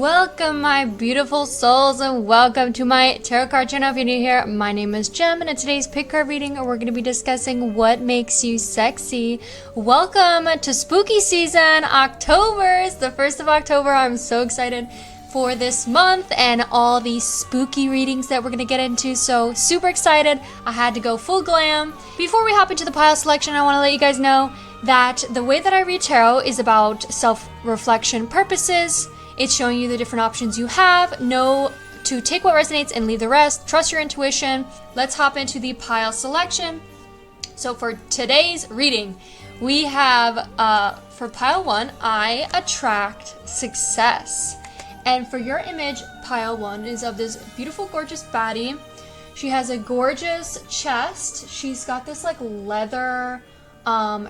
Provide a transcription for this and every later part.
Welcome my beautiful souls and welcome to my tarot card channel. If you're new here, my name is Jem and in today's pick card reading we're going to be discussing what makes you sexy. Welcome to spooky season, October. It's the 1st of October. I'm so excited for this month and all these spooky readings that we're going to get into. So super excited. I had to go full glam. Before we hop into the pile selection, I want to let you guys know that the way that I read tarot is about self-reflection purposes. It's showing you the different options you have. Know to take what resonates and leave the rest. Trust your intuition. Let's hop into the pile selection. So for today's reading, we have, for pile 1, I attract success. And for your image, pile 1 is of this beautiful, gorgeous baddie. She has a gorgeous chest. She's got this like leather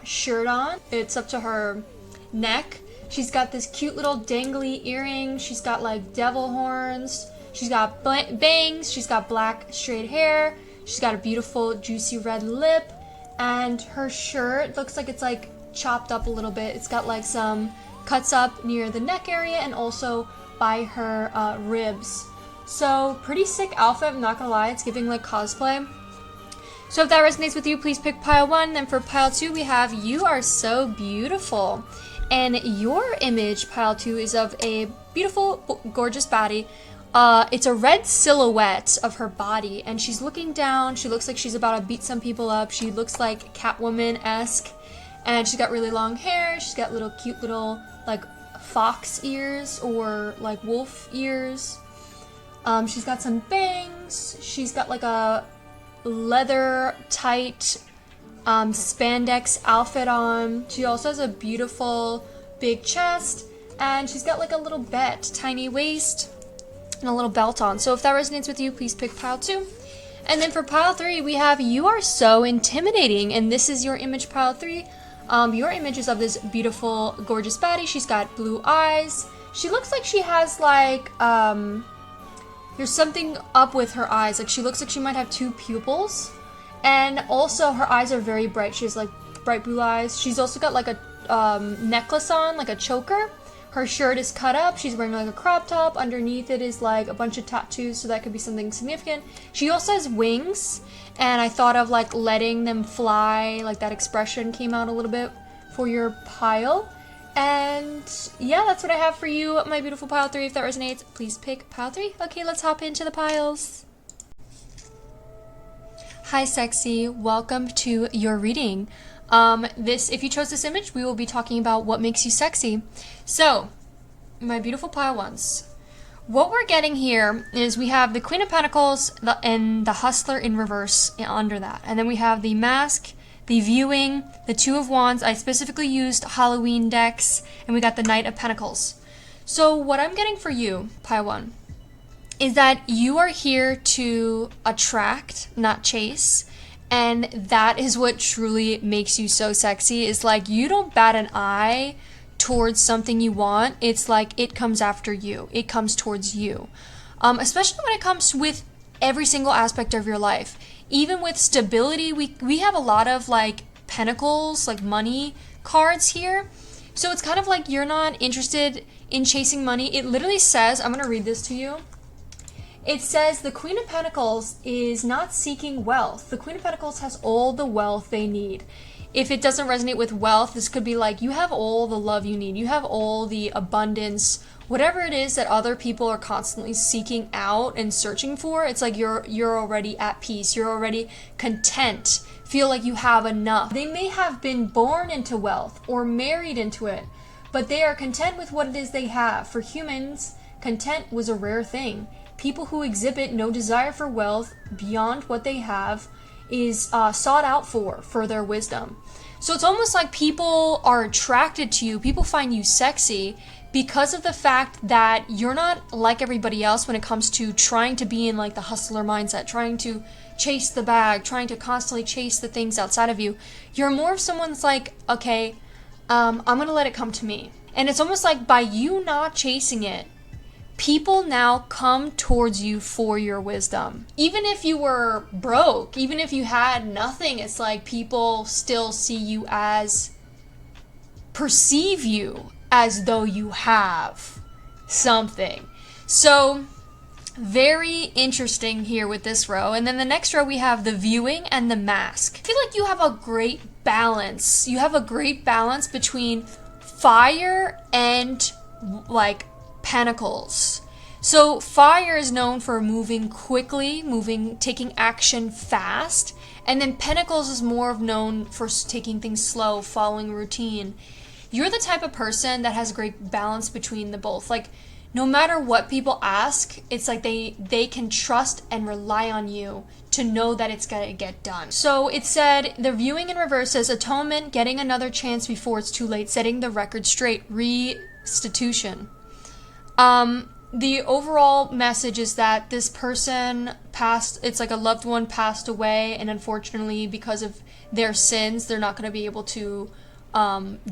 shirt on. It's up to her neck. She's got this cute little dangly earring. She's got like devil horns. She's got bangs. She's got black straight hair. She's got a beautiful juicy red lip. And her shirt looks like it's like chopped up a little bit. It's got like some cuts up near the neck area and also by her ribs. So pretty sick outfit, I'm not gonna lie. It's giving like cosplay. So if that resonates with you, please pick pile 1. Then for pile 2, we have You Are So Beautiful. And your image, pile 2, is of a beautiful, gorgeous baddie. It's a red silhouette of her body, and she's looking down. She looks like she's about to beat some people up. She looks like Catwoman-esque, and she's got really long hair. She's got little cute little, like, fox ears or, like, wolf ears. She's got some bangs. She's got, like, a leather tight spandex outfit on. She also has a beautiful big chest, and she's got like a little tiny waist and a little belt on. So if that resonates with you, please pick pile 2. And then for pile 3, we have You Are So Intimidating, and this is your image, pile 3. Your image is of this beautiful, gorgeous baddie. She's got blue eyes. She looks like she has like there's something up with her eyes. Like she looks like she might have 2 pupils. And also her eyes are very bright. She has like bright blue eyes. She's also got like a necklace on, like a choker. Her shirt is cut up. She's wearing like a crop top. Underneath it is like a bunch of tattoos, so that could be something significant. She also has wings, and I thought of like letting them fly, like that expression came out a little bit for your pile. And yeah, that's what I have for you, my beautiful pile 3. If that resonates, please pick pile 3. Okay, let's hop into the piles. Hi sexy, welcome to your reading. If you chose this image, we will be talking about what makes you sexy. So, my beautiful pile 1s. What we're getting here is we have the Queen of Pentacles and the Hustler in reverse under that. And then we have the Mask, the Viewing, the 2 of Wands. I specifically used Halloween decks, and we got the Knight of Pentacles. So what I'm getting for you, pile 1, is that you are here to attract, not chase. And that is what truly makes you so sexy, is like you don't bat an eye towards something you want. It's like it comes after you. It comes towards you. Especially when it comes with every single aspect of your life. Even with stability, we have a lot of like pentacles, like money cards here. So it's kind of like you're not interested in chasing money. It literally says, I'm going to read this to you. It says the Queen of Pentacles is not seeking wealth. The Queen of Pentacles has all the wealth they need. If it doesn't resonate with wealth, this could be like you have all the love you need. You have all the abundance, whatever it is that other people are constantly seeking out and searching for. It's like you're already at peace. You're already content. Feel like you have enough. They may have been born into wealth or married into it, but they are content with what it is they have. For humans, content was a rare thing. People who exhibit no desire for wealth beyond what they have is sought out for their wisdom. So it's almost like people are attracted to you. People find you sexy because of the fact that you're not like everybody else when it comes to trying to be in like the hustler mindset, trying to chase the bag, trying to constantly chase the things outside of you. You're more of someone that's like, okay, I'm gonna let it come to me. And it's almost like by you not chasing it, people now come towards you for your wisdom. Even if you were broke, even if you had nothing, it's like people still see you as, perceive you as though you have something. So very interesting here with this row. And then the next row we have the viewing and the mask. I feel like you have a great balance. You have a great balance between fire and like pentacles. So fire is known for moving quickly, taking action fast. And then pentacles is more known for taking things slow, following routine. You're the type of person that has a great balance between the both. Like, no matter what people ask, it's like they can trust and rely on you to know that it's gonna get done. So it said, the viewing in reverse says atonement, getting another chance before it's too late, setting the record straight, restitution. The overall message is that this person passed, it's like a loved one passed away, and unfortunately because of their sins, they're not gonna be able to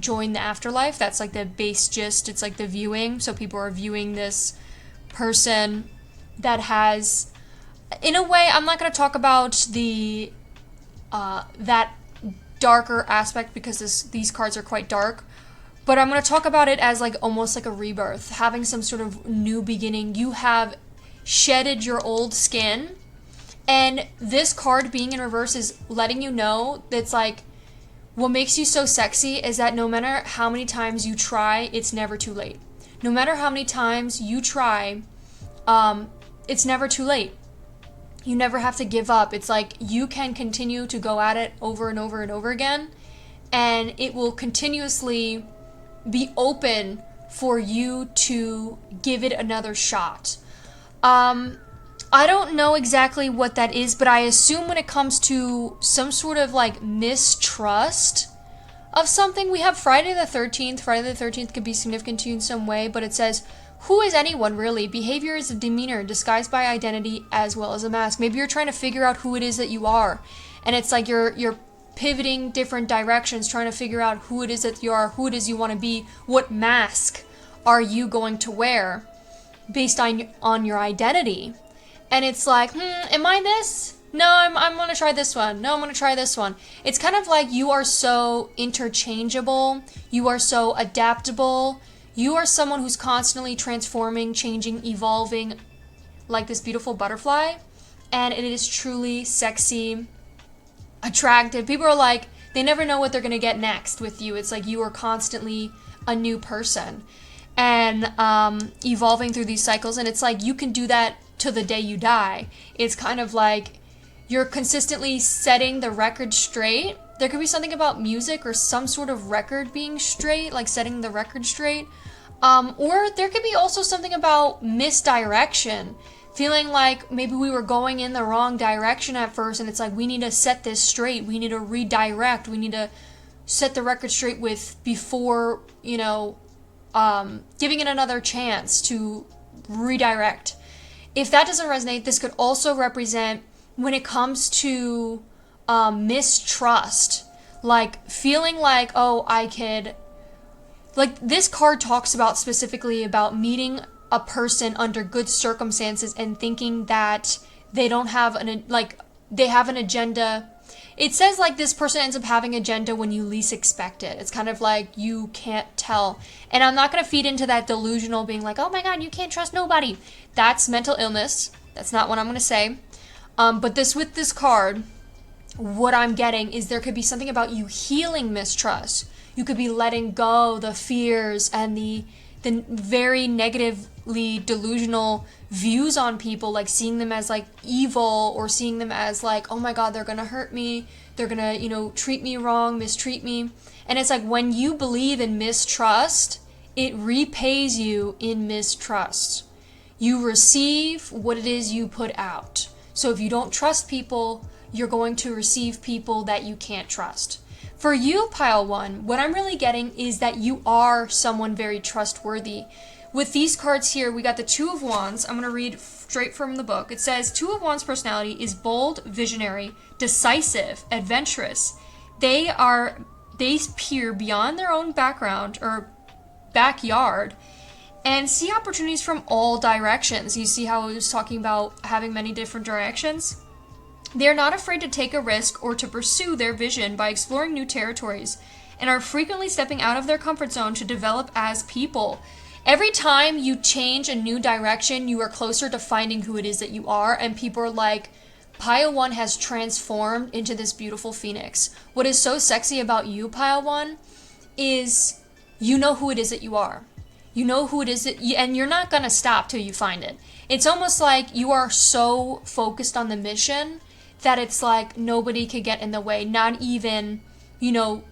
join the afterlife. That's like the base gist. It's like the viewing. So people are viewing this person that has, in a way, I'm not going to talk about the that darker aspect because these cards are quite dark, but I'm going to talk about it as like almost like a rebirth, having some sort of new beginning. You have shedded your old skin, and this card being in reverse is letting you know that's like, what makes you so sexy is that no matter how many times you try, it's never too late. No matter how many times you try, it's never too late. You never have to give up. It's like you can continue to go at it over and over and over again, and it will continuously be open for you to give it another shot. I don't know exactly what that is, but I assume when it comes to some sort of like mistrust of something, we have Friday the 13th. Friday the 13th could be significant to you in some way, but it says, who is anyone really? Behavior is a demeanor disguised by identity as well as a mask. Maybe you're trying to figure out who it is that you are, and it's like you're pivoting different directions, trying to figure out who it is that you are, who it is you want to be, what mask are you going to wear based on your identity. And it's like, am I this? No, I'm going to try this one. No, I'm going to try this one. It's kind of like you are so interchangeable. You are so adaptable. You are someone who's constantly transforming, changing, evolving like this beautiful butterfly. And it is truly sexy, attractive. People are like, they never know what they're going to get next with you. It's like you are constantly a new person and evolving through these cycles. And it's like you can do that to the day you die. It's kind of like you're consistently setting the record straight. There could be something about music or some sort of record being straight, like setting the record straight. Or there could be also something about misdirection, feeling like maybe we were going in the wrong direction at first, and it's like we need to set this straight. We need to redirect. We need to set the record straight before, giving it another chance to redirect. If that doesn't resonate, this could also represent when it comes to mistrust, like feeling like, oh, like this card talks about specifically about meeting a person under good circumstances and thinking that they don't have they have an agenda. It says like this person ends up having an agenda when you least expect it. It's kind of like you can't tell. And I'm not going to feed into that delusional being like, oh my God, you can't trust nobody. That's mental illness. That's not what I'm going to say. But with this card, what I'm getting is there could be something about you healing mistrust. You could be letting go the fears and the very negatively delusional views on people, like seeing them as like evil or seeing them as like, oh my God, they're gonna hurt me, they're gonna treat me wrong, mistreat me. And it's like when you believe in mistrust, it repays you in mistrust. You receive what it is you put out. So if you don't trust people, you're going to receive people that you can't trust. For you, pile one, what I'm really getting is that you are someone very trustworthy. With these cards here, we got the Two of Wands. I'm going to read straight from the book. It says, Two of Wands personality is bold, visionary, decisive, adventurous. They peer beyond their own background or backyard and see opportunities from all directions. You see how I was talking about having many different directions? They are not afraid to take a risk or to pursue their vision by exploring new territories and are frequently stepping out of their comfort zone to develop as people. Every time you change a new direction, you are closer to finding who it is that you are, and people are like, Pile 1 has transformed into this beautiful phoenix. What is so sexy about you, Pile 1, is you know who it is that you are. You know who it is that and you're not going to stop till you find it. It's almost like you are so focused on the mission that it's like nobody could get in the way. Not even, you know,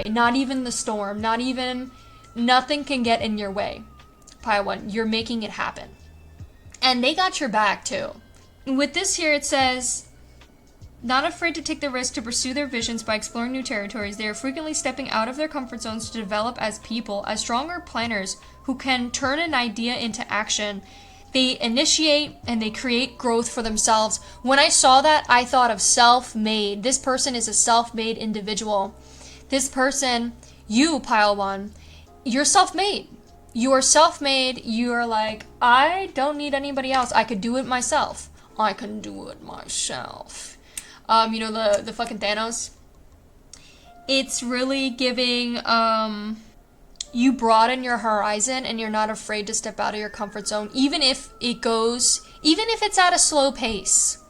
not even the storm, nothing can get in your way. Pile 1, you're making it happen. And they got your back too. With this here, it says, not afraid to take the risk to pursue their visions by exploring new territories. They are frequently stepping out of their comfort zones to develop as people, as stronger planners who can turn an idea into action. They initiate and they create growth for themselves. When I saw that, I thought of self-made. This person is a self-made individual. This person, you, Pile 1, you're self-made. You are self-made. You are like, I don't need anybody else. I could do it myself. I can do it myself. You know, the fucking Thanos? It's really giving, you broaden your horizon and you're not afraid to step out of your comfort zone, even if it's at a slow pace.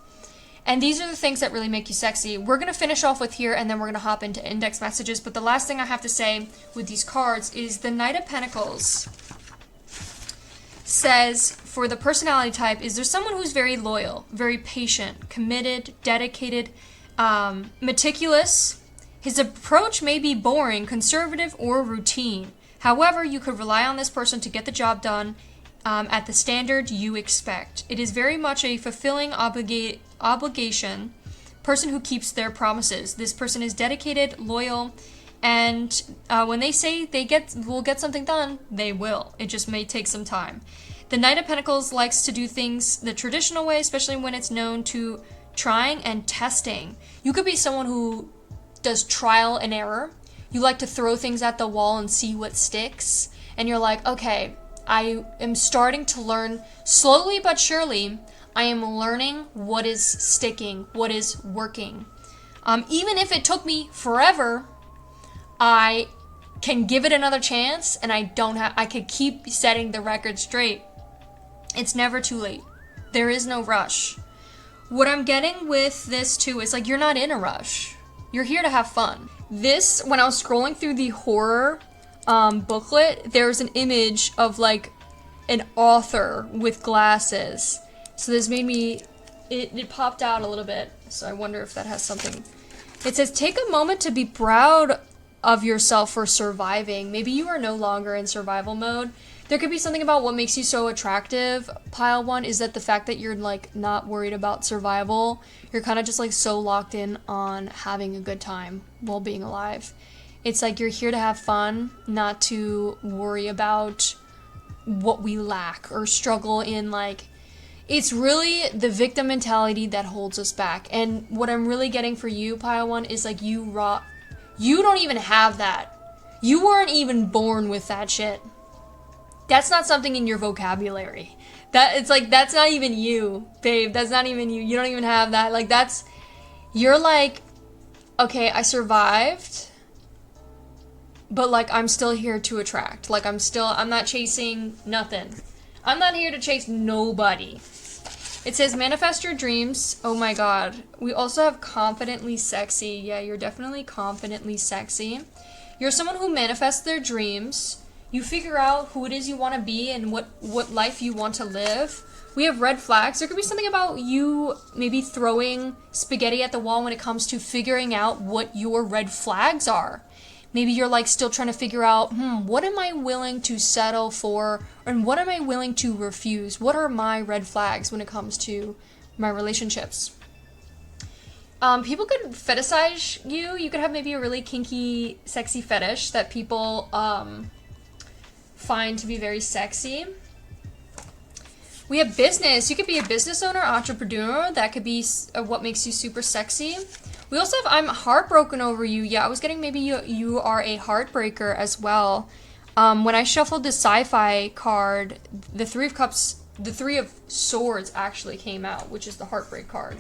And these are the things that really make you sexy. We're going to finish off with here, and then we're going to hop into index messages. But the last thing I have to say with these cards is the Knight of Pentacles says, for the personality type, is there's someone who's very loyal, very patient, committed, dedicated, meticulous. His approach may be boring, conservative, or routine. However, you could rely on this person to get the job done at the standard you expect. It is very much a fulfilling obligation, person who keeps their promises. This person is dedicated, loyal, and when they say will get something done, they will. It just may take some time. The Knight of Pentacles likes to do things the traditional way, especially when it's known to trying and testing. You could be someone who does trial and error. You like to throw things at the wall and see what sticks. And you're like, okay, I am starting to learn slowly but surely. I am learning what is sticking, what is working. Even if it took me forever, I can give it another chance, and I could keep setting the record straight. It's never too late. There is no rush. What I'm getting with this too is like, you're not in a rush. You're here to have fun. This, when I was scrolling through the horror booklet, there's an image of like an author with glasses. So this made me, it popped out a little bit. So I wonder if that has something. It says, take a moment to be proud of yourself for surviving. Maybe you are no longer in survival mode. There could be something about what makes you so attractive, Pile 1, is that the fact that you're like not worried about survival. You're kind of just like so locked in on having a good time while being alive. It's like you're here to have fun, not to worry about what we lack or struggle in. Like, it's really the victim mentality that holds us back. And what I'm really getting for you, Pile 1, is like you don't even have that. You weren't even born with that shit. That's not something in your vocabulary. That's not even you, babe. That's not even you. You don't even have that. Like, you're like, okay, I survived, but like, I'm still here to attract. Like, I'm not chasing nothing. I'm not here to chase nobody. It says, manifest your dreams. Oh my God. We also have confidently sexy. Yeah, you're definitely confidently sexy. You're someone who manifests their dreams. You figure out who it is you want to be and what life you want to live. We have red flags. There could be something about you maybe throwing spaghetti at the wall when it comes to figuring out what your red flags are. Maybe you're like still trying to figure out, what am I willing to settle for, and what am I willing to refuse? What are my red flags when it comes to my relationships? People could fetishize you. You could have maybe a really kinky, sexy fetish that people find to be very sexy. We have business. You could be a business owner, entrepreneur. That could be what makes you super sexy. We also have, I'm heartbroken over you. Yeah, I was getting maybe you are a heartbreaker as well. When I shuffled the sci-fi card, the Three of Swords actually came out, which is the heartbreak card.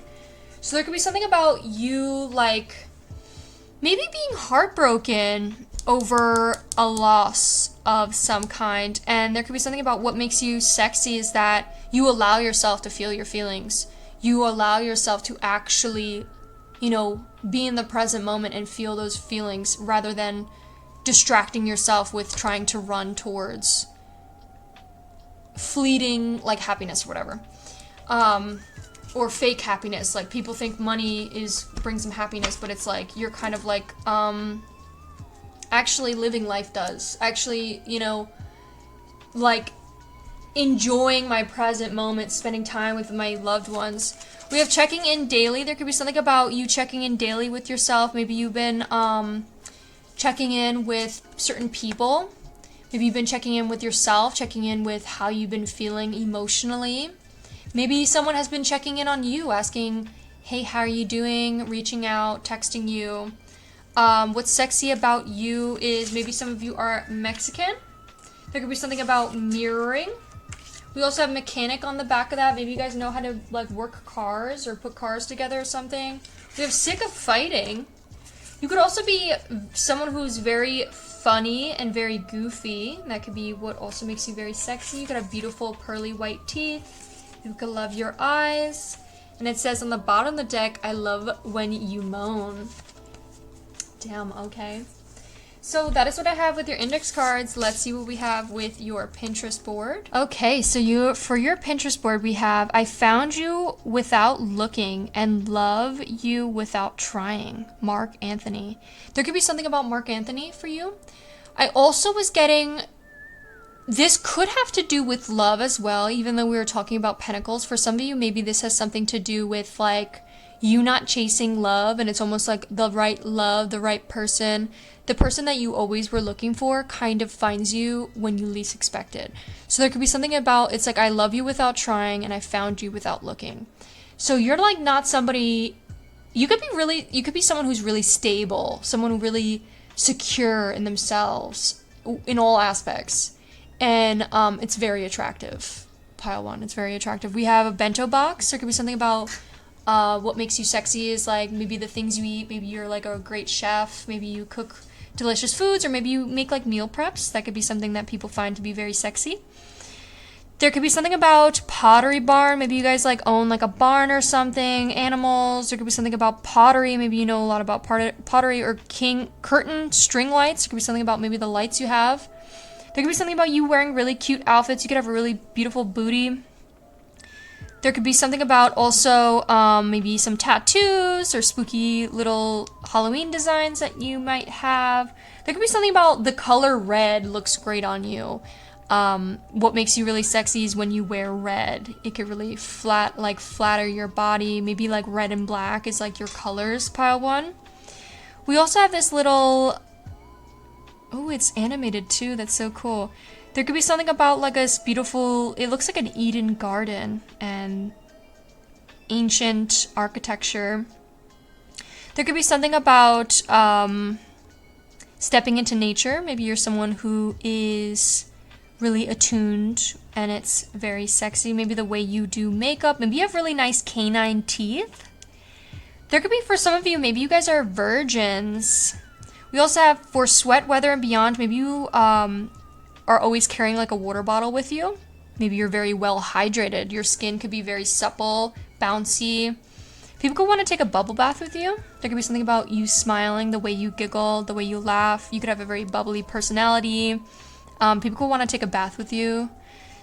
So there could be something about you, like, maybe being heartbroken over a loss of some kind. And there could be something about what makes you sexy is that you allow yourself to feel your feelings. You allow yourself to actually, you know, be in the present moment and feel those feelings rather than distracting yourself with trying to run towards fleeting, like, happiness or whatever. Or fake happiness. Like, people think money brings them happiness, but it's like, you're kind of like, actually living life does. Actually, you know, like, enjoying my present moment, spending time with my loved ones. We have checking in daily. There could be something about you checking in daily with yourself. Maybe you've been, checking in with certain people. Maybe you've been checking in with yourself, checking in with how you've been feeling emotionally. Maybe someone has been checking in on you, asking, hey, how are you doing? Reaching out, texting you. What's sexy about you is maybe some of you are Mexican. There could be something about mirroring. We also have mechanic on the back of that. Maybe you guys know how to, like, work cars or put cars together or something. We have sick of fighting. You could also be someone who's very funny and very goofy. That could be what also makes you very sexy. You could have beautiful pearly white teeth. You could love your eyes. And it says on the bottom of the deck, I love when you moan. Damn, okay. So that is what I have with your index cards. Let's see what we have with your Pinterest board. Okay, so for your Pinterest board, we have I found you without looking and love you without trying. Mark Anthony. There could be something about Mark Anthony for you. I also was getting, this could have to do with love as well, even though we were talking about pentacles. For some of you, maybe this has something to do with, like, you not chasing love, and it's almost like the right love, the right person. The person that you always were looking for kind of finds you when you least expect it. So there could be something about, it's like, I love you without trying, and I found you without looking. So you're, like, not somebody, you could be someone who's really stable, someone who really secure in themselves in all aspects. And it's very attractive. Pile one, it's very attractive. We have a bento box. There could be something about what makes you sexy is, like, maybe the things you eat. Maybe you're, like, a great chef. Maybe you cook delicious foods, or maybe you make, like, meal preps. That could be something that people find to be very sexy. There could be something about pottery barn. Maybe you guys, like, own, like, a barn or something. Animals. There could be something about pottery. Maybe you know a lot about pottery. Or curtain string lights. There could be something about maybe the lights you have. There could be something about you wearing really cute outfits. You could have a really beautiful booty. There could be something about also maybe some tattoos or spooky little Halloween designs that you might have. There could be something about the color red looks great on you. What makes you really sexy is when you wear red. It could really flatter your body. Maybe, like, red and black is, like, your colors, pile one. We also have this little, oh, it's animated too. That's so cool. There could be something about, like, a beautiful, it looks like an Eden garden and ancient architecture. There could be something about stepping into nature. Maybe you're someone who is really attuned and it's very sexy. Maybe the way you do makeup. Maybe you have really nice canine teeth. There could be, for some of you, maybe you guys are virgins. We also have for sweat, weather, and beyond. Maybe you are always carrying, like, a water bottle with you. Maybe you're very well hydrated. Your skin could be very supple, bouncy. People could want to take a bubble bath with you. There could be something about you smiling, the way you giggle, the way you laugh. You could have a very bubbly personality. People could want to take a bath with you.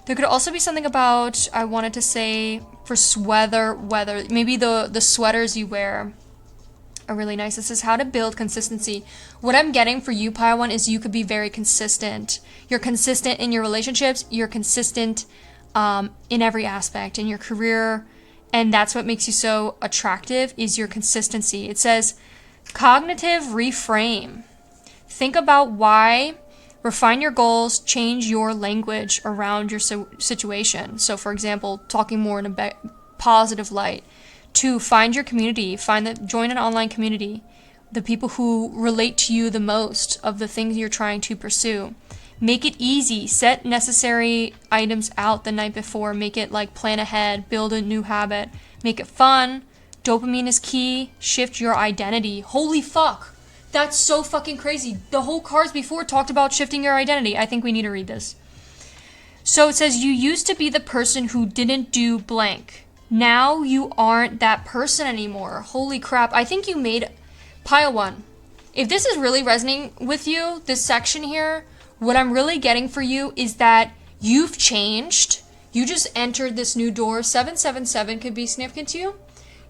There could also be something about, I wanted to say, for weather, maybe the sweaters you wear are really nice. It says how to build consistency. What I'm getting for you, Pile 1, is you could be very consistent. You're consistent in your relationships. You're consistent in every aspect, in your career. And that's what makes you so attractive, is your consistency. It says cognitive reframe. Think about why. Refine your goals. Change your language around your situation. So, for example, talking more in a positive light. 2, find your community. Join an online community. The people who relate to you the most of the things you're trying to pursue. Make it easy. Set necessary items out the night before. Make it like plan ahead. Build a new habit. Make it fun. Dopamine is key. Shift your identity. Holy fuck. That's so fucking crazy. The whole cards before talked about shifting your identity. I think we need to read this. So it says, you used to be the person who didn't do blank. Now you aren't that person anymore. Holy crap. I think you made pile 1. If this is really resonating with you, this section here, what I'm really getting for you is that you've changed. You just entered this new door. 777 could be significant to you.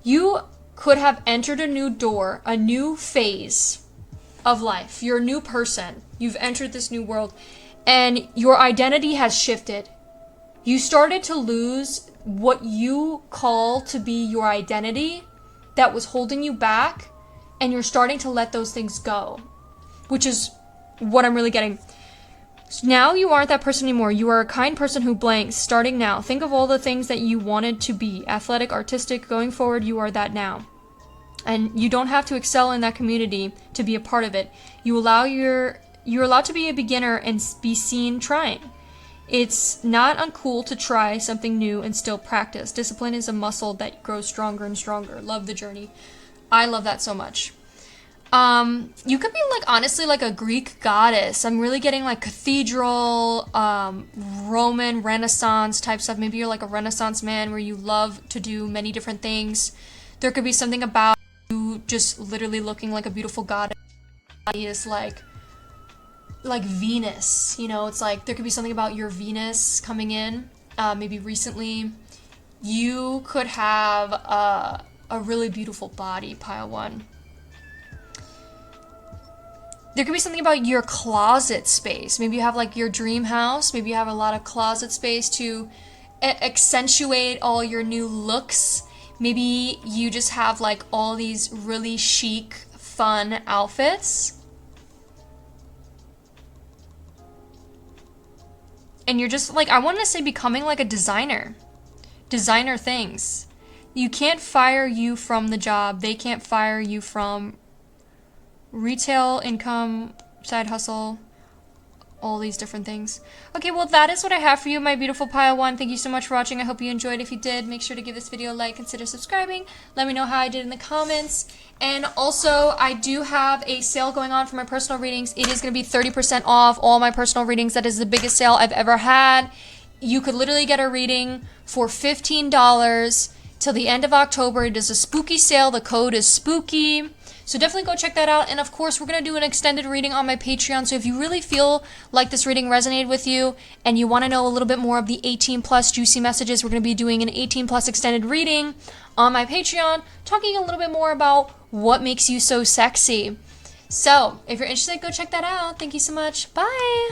You could have entered a new door, a new phase of life. You're a new person. You've entered this new world. And your identity has shifted. You started to lose what you call to be your identity that was holding you back, and you're starting to let those things go, which is what I'm really getting. So now you aren't that person anymore. You are a kind person who blanks starting now. Think of all the things that you wanted to be. Athletic, artistic, going forward, you are that now. And you don't have to excel in that community to be a part of it. You're allowed to be a beginner and be seen trying. It's not uncool to try something new and still practice. Discipline is a muscle that grows stronger and stronger. Love the journey. I love that so much. You could be like, honestly, like a Greek goddess. I'm really getting like cathedral, Roman Renaissance type stuff. Maybe you're like a Renaissance man where you love to do many different things. There could be something about you just literally looking like a beautiful goddess. Is like Venus, you know, it's like there could be something about your Venus coming in, maybe recently. You could have a really beautiful body, pile 1. There could be something about your closet space. Maybe you have like your dream house. Maybe you have a lot of closet space to accentuate all your new looks. Maybe you just have like all these really chic, fun outfits. And you're just like, I want to say becoming like a designer. Designer things. You can't fire you from the job. They can't fire you from retail income, side hustle, all these different things. Okay, well, that is what I have for you, my beautiful pile 1. Thank you so much for watching. I hope you enjoyed. If you did, make sure to give this video a like, consider subscribing. Let me know how I did in the comments. And also, I do have a sale going on for my personal readings. It is going to be 30% off all my personal readings. That is the biggest sale I've ever had. You could literally get a reading for $15 till the end of October. It is a spooky sale. The code is spooky. So definitely go check that out. And of course, we're going to do an extended reading on my Patreon. So if you really feel like this reading resonated with you and you want to know a little bit more of the 18 plus juicy messages, we're going to be doing an 18 plus extended reading on my Patreon, talking a little bit more about what makes you so sexy. So if you're interested, go check that out. Thank you so much. Bye.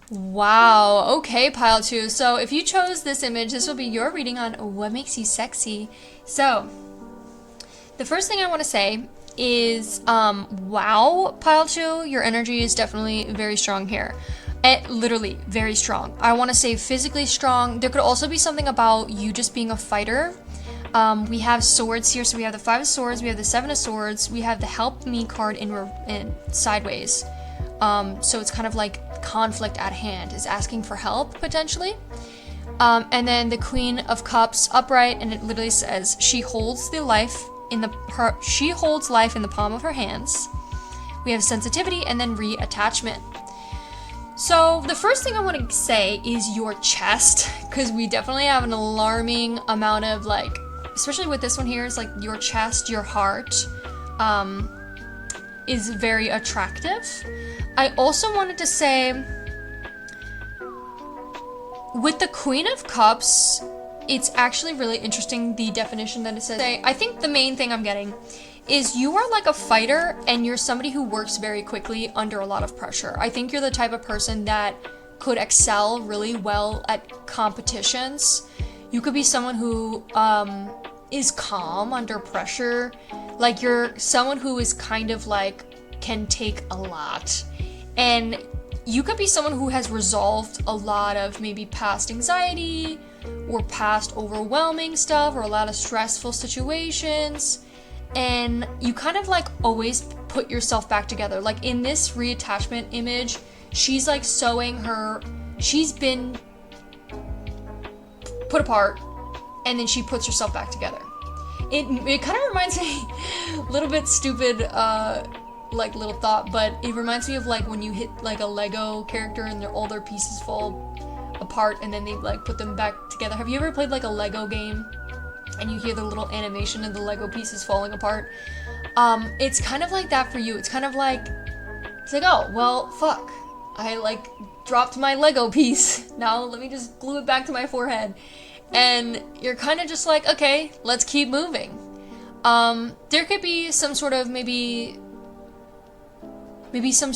Wow. Okay, pile 2. So if you chose this image, this will be your reading on what makes you sexy. So the first thing I want to say is, wow, pile 2, your energy is definitely very strong here. Literally very strong. I want to say physically strong. There could also be something about you just being a fighter. We have swords here, so we have the 5 of swords, we have the 7 of swords, we have the help me card in sideways. So it's kind of like conflict at hand, is asking for help potentially. And then the Queen of Cups upright, and it literally says she holds life in the palm of her hands. We have sensitivity and then reattachment. So the first thing I want to say is your chest, because we definitely have an alarming amount of like, especially with this one here, is like your chest, your heart, is very attractive. I also wanted to say with the Queen of Cups, it's actually really interesting, the definition that it says. I think the main thing I'm getting is you are like a fighter and you're somebody who works very quickly under a lot of pressure. I think you're the type of person that could excel really well at competitions. You could be someone who is calm under pressure. Like you're someone who is kind of like can take a lot. And you could be someone who has resolved a lot of maybe past anxiety or past overwhelming stuff or a lot of stressful situations, and you kind of like always put yourself back together. Like in this reattachment image, she's like she's been put apart and then she puts herself back together. It kind of reminds me a little bit stupid like little thought, but it reminds me of like when you hit like a Lego character and all their pieces fall apart and then they like put them back together. Have you ever played like a Lego game and you hear the little animation of the Lego pieces falling apart? It's kind of like that for you. It's kind of like, it's like, oh, well, fuck. I like dropped my Lego piece. Now let me just glue it back to my forehead. And you're kind of just like, okay, let's keep moving. There could be some sort of maybe some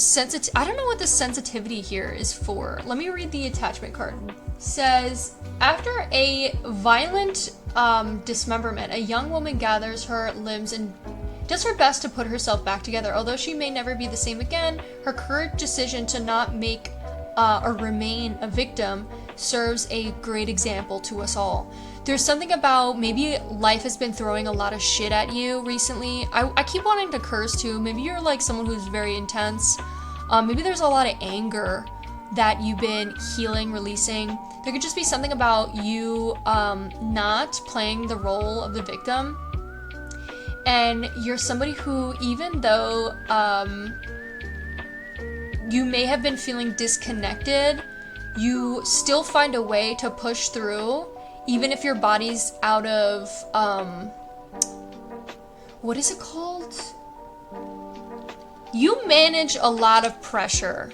I don't know what the sensitivity here is for. Let me read the attachment card. It says, after a violent dismemberment, a young woman gathers her limbs and does her best to put herself back together. Although she may never be the same again, her courage decision to not make or remain a victim serves a great example to us all. There's something about maybe life has been throwing a lot of shit at you recently. I keep wanting to curse too. Maybe you're like someone who's very intense. Maybe there's a lot of anger that you've been healing, releasing. There could just be something about you not playing the role of the victim. And you're somebody who, even though you may have been feeling disconnected, you still find a way to push through, even if your body's out of, what is it called? You manage a lot of pressure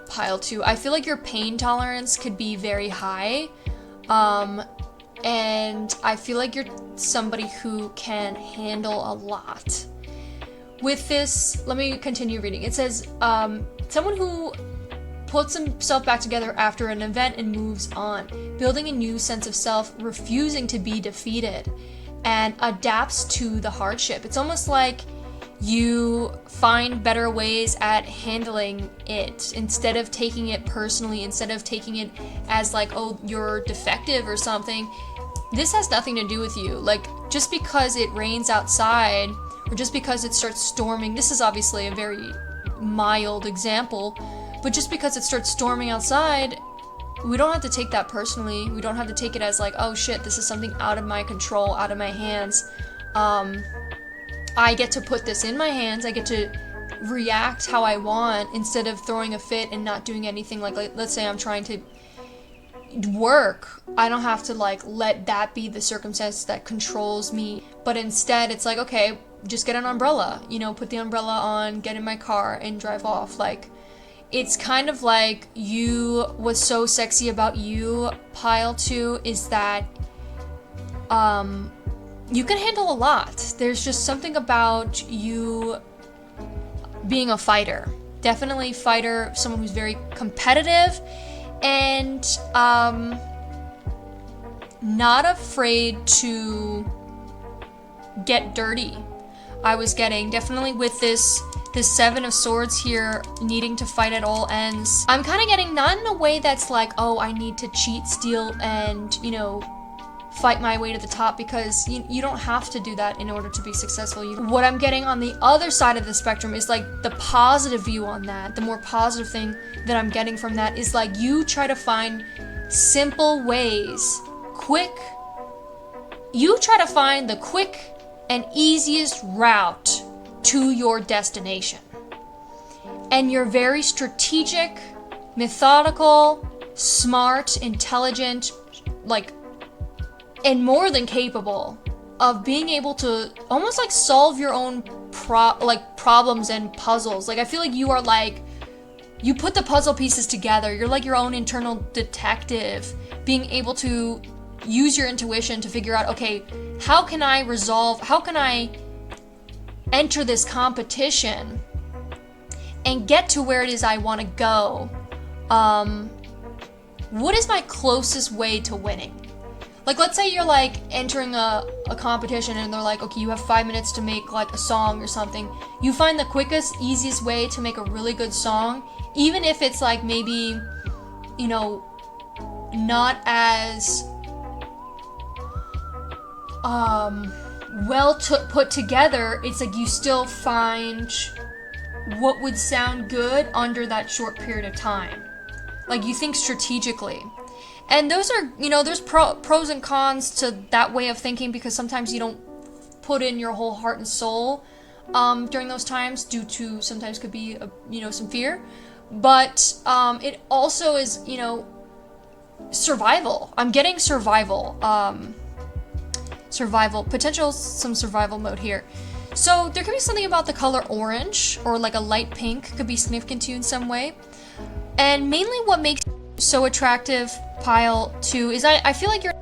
piled to. I feel like your pain tolerance could be very high, and I feel like you're somebody who can handle a lot. With this, let me continue reading. It says, someone who puts himself back together after an event and moves on, building a new sense of self, refusing to be defeated, and adapts to the hardship. It's almost like you find better ways at handling it instead of taking it personally, instead of taking it as like, oh, you're defective or something. This has nothing to do with you. Like, just because it rains outside or just because it starts storming, this is obviously a very mild example, but just because it starts storming outside, we don't have to take that personally. We don't have to take it as like, oh shit, this is something out of my control, out of my hands. I get to put this in my hands. I get to react how I want instead of throwing a fit and not doing anything. Like let's say I'm trying to work. I don't have to like let that be the circumstance that controls me. But instead it's like, okay, just get an umbrella, you know, put the umbrella on, get in my car and drive off. Like, it's kind of like you, what's so sexy about you, pile 2, is that you can handle a lot. There's just something about you being a fighter. Definitely fighter, someone who's very competitive and not afraid to get dirty. I was getting, definitely with this 7 of Swords here, needing to fight at all ends. I'm kind of getting, not in a way that's like, oh, I need to cheat, steal, and, you know, fight my way to the top, because you don't have to do that in order to be successful. What I'm getting on the other side of the spectrum is like the positive view on that. The more positive thing that I'm getting from that is like you try to find simple ways, you try to find the quick and easiest route to your destination. And you're very strategic, methodical, smart, intelligent, like, and more than capable of being able to almost like solve your own problems and puzzles. Like, I feel like you are like, you put the puzzle pieces together. You're like your own internal detective, being able to use your intuition to figure out, okay, how can I enter this competition and get to where it is I want to go? What is my closest way to winning? Like, let's say you're like entering a competition and they're like, okay, you have 5 minutes to make like a song or something. You find the quickest, easiest way to make a really good song, even if it's like maybe, you know, not as put together. It's like you still find what would sound good under that short period of time. Like, you think strategically. And those are, you know, there's pros and cons to that way of thinking, because sometimes you don't put in your whole heart and soul. during those times due to sometimes could be, some fear. But it also is, survival. I'm getting survival. Potential some survival mode here. So there could be something about the color orange or like a light pink could be significant to you in some way. And mainly what makes you so attractive, pile 2, is I feel like you're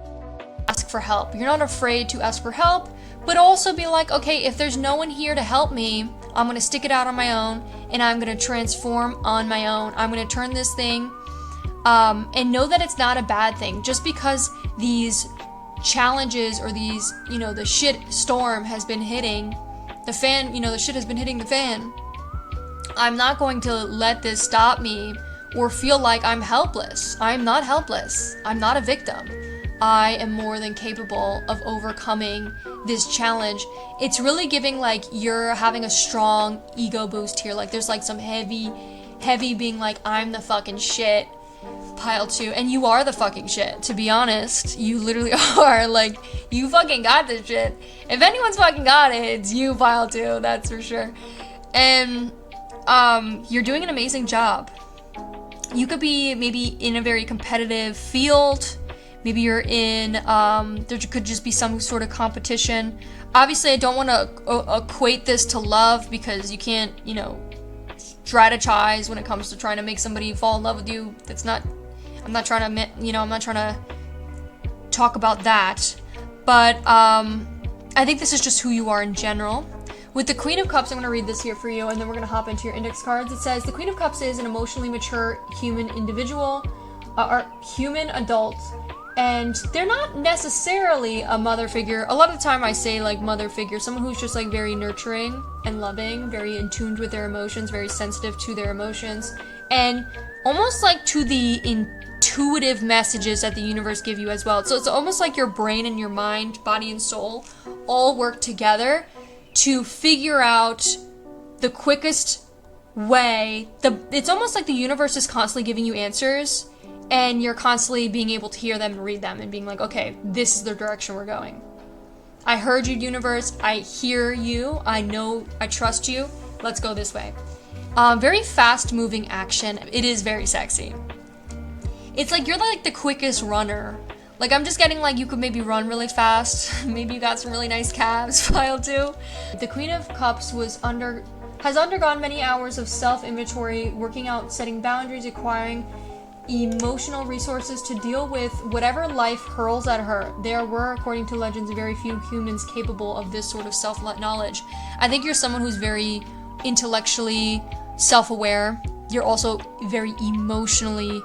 ask for help. You're not afraid to ask for help, but also be like, okay, if there's no one here to help me, I'm gonna stick it out on my own and I'm gonna transform on my own. I'm gonna turn this thing and know that it's not a bad thing. Just because these challenges or these, the shit storm has been hitting the fan, the shit has been hitting the fan, I'm not going to let this stop me or feel like I'm helpless. I'm not helpless. I'm not a victim. I am more than capable of overcoming this challenge. It's really giving like you're having a strong ego boost here. Like there's like some heavy being like, I'm the fucking shit, pile 2. And you are the fucking shit, to be honest. You literally are. Like, you fucking got this shit. If anyone's fucking got it, it's you, pile 2, that's for sure. And you're doing an amazing job. You could be maybe in a very competitive field. Maybe you're in, there could just be some sort of competition. Obviously, I don't want to equate this to love because you can't, strategize when it comes to trying to make somebody fall in love with you. I'm not trying to talk about that. But I think this is just who you are in general. With the Queen of Cups, I'm going to read this here for you, and then we're going to hop into your index cards. It says, the Queen of Cups is an emotionally mature human individual, or human adult, and they're not necessarily a mother figure. A lot of the time I say like mother figure, someone who's just like very nurturing and loving, very in tune with their emotions, very sensitive to their emotions, and almost like to the intuitive messages that the universe give you as well. So it's almost like your brain and your mind, body and soul, all work together to figure out the quickest way. It's almost like the universe is constantly giving you answers, and you're constantly being able to hear them and read them and being like, okay, this is the direction we're going. I heard you, universe. I hear you. I know, I trust you. Let's go this way. Very fast moving action. It is very sexy. It's like you're like the quickest runner. Like, I'm just getting like you could maybe run really fast. Maybe you got some really nice calves, pile 2. The Queen of Cups has undergone many hours of self-inventory, working out, setting boundaries, acquiring emotional resources to deal with whatever life hurls at her. There were, according to legends, very few humans capable of this sort of self-knowledge. I think you're someone who's very intellectually self-aware. You're also very emotionally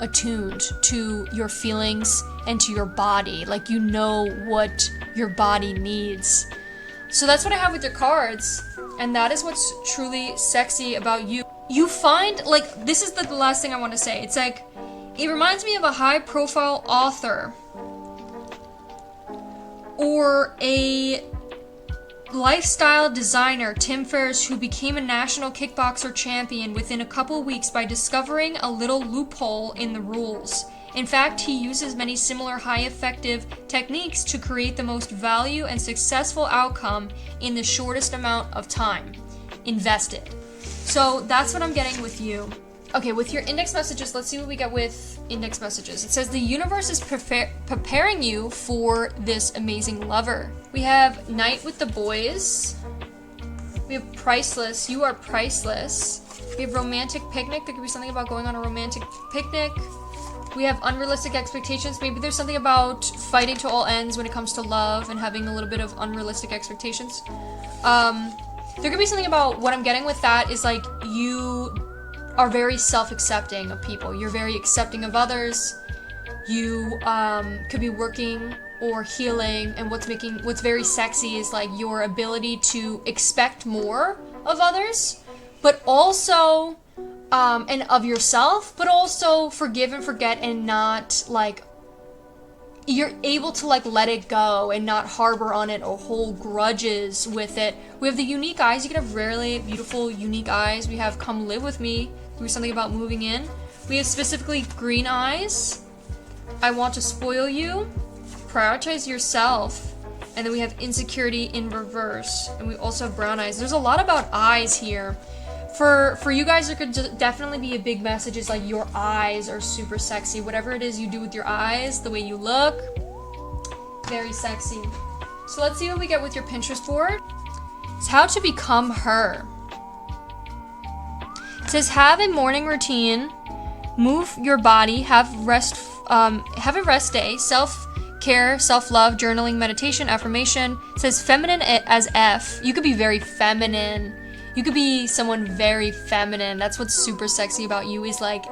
attuned to your feelings and to your body. Like, you know what your body needs. So that's what I have with your cards, and that is what's truly sexy about you. You find, like, this is the last thing I want to say. It's like, it reminds me of a high-profile author or a lifestyle designer, Tim Ferriss, who became a national kickboxer champion within a couple weeks by discovering a little loophole in the rules. In fact, he uses many similar high-effective techniques to create the most value and successful outcome in the shortest amount of time invested. So that's what I'm getting with you. Okay, with your index messages, let's see what we get with index messages. It says the universe is preparing you for this amazing lover. We have Night with the Boys. We have Priceless. You are priceless. We have Romantic Picnic. There could be something about going on a romantic picnic. We have Unrealistic Expectations. Maybe there's something about fighting to all ends when it comes to love and having a little bit of unrealistic expectations. There could be something about what I'm getting with that is like you are very self-accepting of people. You're very accepting of others. You could be working or healing, and what's very sexy is like your ability to expect more of others, but also and of yourself, but also forgive and forget, and not like you're able to like let it go and not harbor on it or hold grudges with it. We have the unique eyes. You can have really beautiful unique eyes. We have Come Live With Me. There's something about moving in. We have specifically green eyes. I Want to Spoil You. Prioritize yourself. And then we have insecurity in reverse. And we also have brown eyes. There's a lot about eyes here. For you guys, there could definitely be a big message is like your eyes are super sexy. Whatever it is you do with your eyes, the way you look, very sexy. So let's see what we get with your Pinterest board. It's how to become her. It says have a morning routine, move your body, have a rest day, self-care, self-love, journaling, meditation, affirmation. It says feminine as F. You could be very feminine. You could be someone very feminine. That's what's super sexy about you is like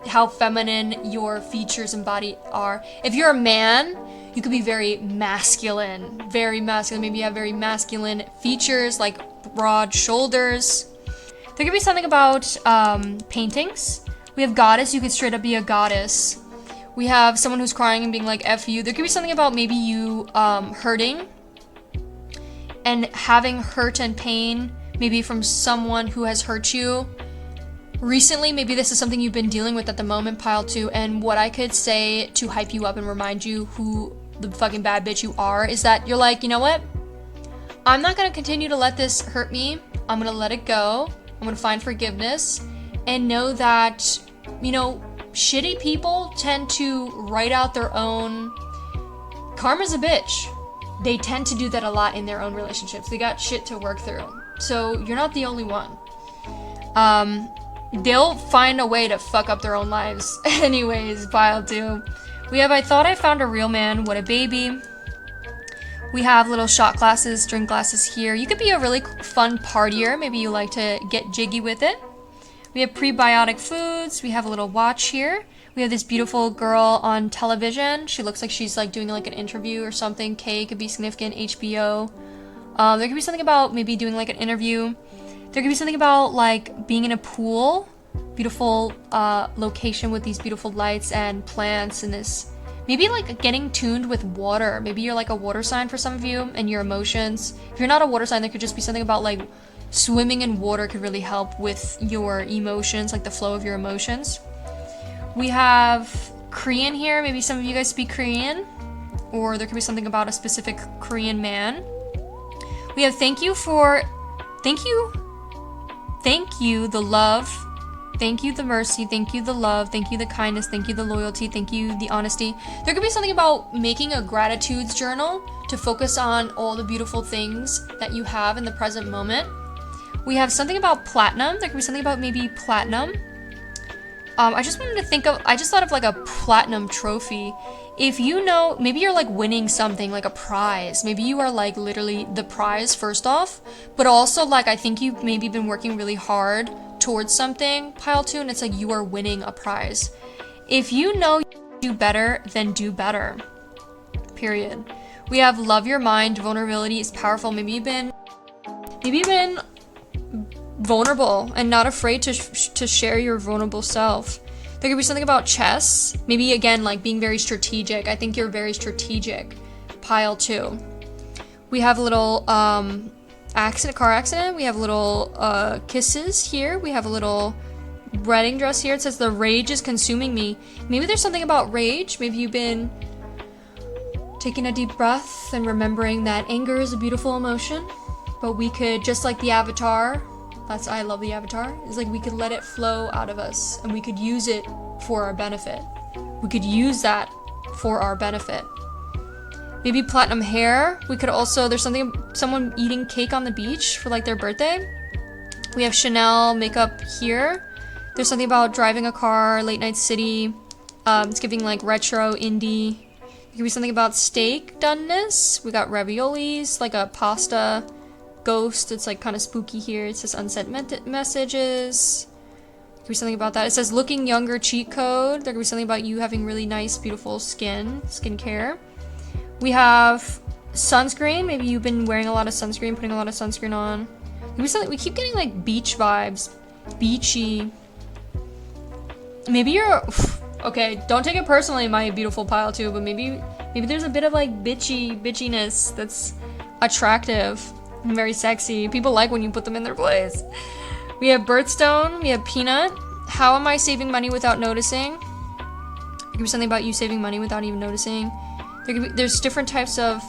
how feminine your features and body are. If you're a man, you could be very masculine. Very masculine. Maybe you have very masculine features like broad shoulders. There could be something about paintings. We have goddess. You could straight up be a goddess. We have someone who's crying and being like F you. There could be something about maybe you hurting and having hurt and pain maybe from someone who has hurt you recently. Maybe this is something you've been dealing with at the moment, pile 2. And what I could say to hype you up and remind you who the fucking bad bitch you are is that you're like, you know what? I'm not going to continue to let this hurt me. I'm going to let it go. I'm going to find forgiveness and know that, you know, shitty people tend to write out their own. Karma's a bitch. They tend to do that a lot in their own relationships. They got shit to work through. So you're not the only one. They'll find a way to fuck up their own lives. Anyways, pile 2. We have I thought I found a real man, what a baby. We have little shot glasses, drink glasses here. You could be a really fun partier. Maybe you like to get jiggy with it. We have prebiotic foods. We have a little watch here. We have this beautiful girl on television. She looks like she's like doing like an interview or something. K could be significant, HBO. There could be something about maybe doing like an interview. There could be something about like being in a pool. Beautiful location with these beautiful lights and plants and this. Maybe like getting tuned with water. Maybe you're like a water sign for some of you and your emotions. If you're not a water sign, there could just be something about like swimming in water could really help with your emotions, like the flow of your emotions. We have Korean here. Maybe some of you guys speak Korean. Or there could be something about a specific Korean man. We have thank you, the love, thank you, the mercy, thank you, the love, thank you, the kindness, thank you, the loyalty, thank you, the honesty. There could be something about making a gratitudes journal to focus on all the beautiful things that you have in the present moment. We have something about platinum. There could be something about maybe platinum. I just thought of like a platinum trophy. If you know, maybe you're like winning something like a prize. Maybe you are like literally the prize first off, but also like I think you've maybe been working really hard towards something, pile 2, and it's like you are winning a prize. If you know you do better, then do better. Period. We have love your mind. Vulnerability is powerful. Maybe you've been vulnerable and not afraid to share your vulnerable self. There could be something about chess. Maybe again, like being very strategic. I think you're very strategic. Pile 2. We have a little car accident. We have little kisses here. We have a little wedding dress here. It says the rage is consuming me. Maybe there's something about rage. Maybe you've been taking a deep breath and remembering that anger is a beautiful emotion. But we could, just like the Avatar, I love the Avatar, it's like we could let it flow out of us and we could use it for our benefit. We could use that for our benefit. Maybe platinum hair. We could also, there's someone eating cake on the beach for like their birthday. We have Chanel makeup here. There's something about driving a car, late night city. It's giving like retro, indie. It could be something about steak doneness. We got raviolis, like a pasta ghost. It's like kind of spooky here. It says unsent messages. There could be something about that. It says looking younger cheat code. There could be something about you having really nice, beautiful skincare. We have sunscreen. Maybe you've been wearing a lot of sunscreen, putting a lot of sunscreen on. We keep getting like beach vibes, beachy. Maybe you're okay. Don't take it personally, my beautiful pile 2. But maybe there's a bit of like bitchiness that's attractive. Very sexy. People like when you put them in their place. We have birthstone. We have peanut. How am I saving money without noticing? There could be something about you saving money without even noticing. There's different types of